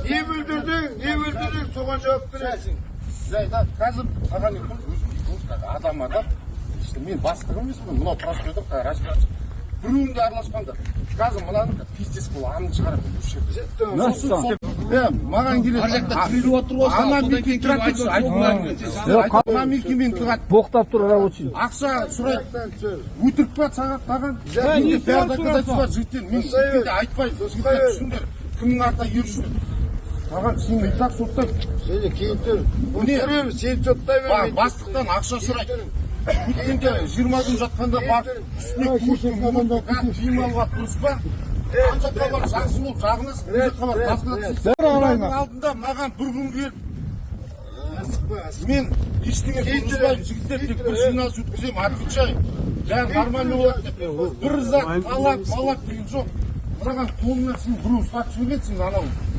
не бүлдірдің, соған жауап бересің. Жайда қазір саған екеуміз адам мен бастығым емеспін, мынау проспектор разбираться. Біреуінде араласпаңдар. Қазір мынаны пиздец бұл аңын шығарып маған келеді. Ана мекен тұрады. Ана мекемен тұрады. Боқтап тұр рабочий. Ақша сұрайды. Өтірік па сағаттаған? Менде бәрі доказательство бар жігіттен. Мен жігіттерді айтпаймын. Жігіттер түсіңдер. Кімнің артына ерушіңдер. Саған сені и так соттайды. Сені кейін тұр. Сені соттай бермейді. Бастықтан ақша сұрайды. Өткенде 20 күн жатқанда бар, үстіне көшкен киім алуға дұрыс па? Ана бар, жақсы болып жағынасың, мына жаққа бар, басқыратсың. Алдында маған бір күн беріп, мен ештеңе тұрғызбаймын, жігіттер тек бір жиналыс өткіземін, отвечаю. Бәрі нормально болады деп. Бір зат, талап, малап деген жоқ. Маған қолыңа сен біреу ұстатып жібермейсің, анау.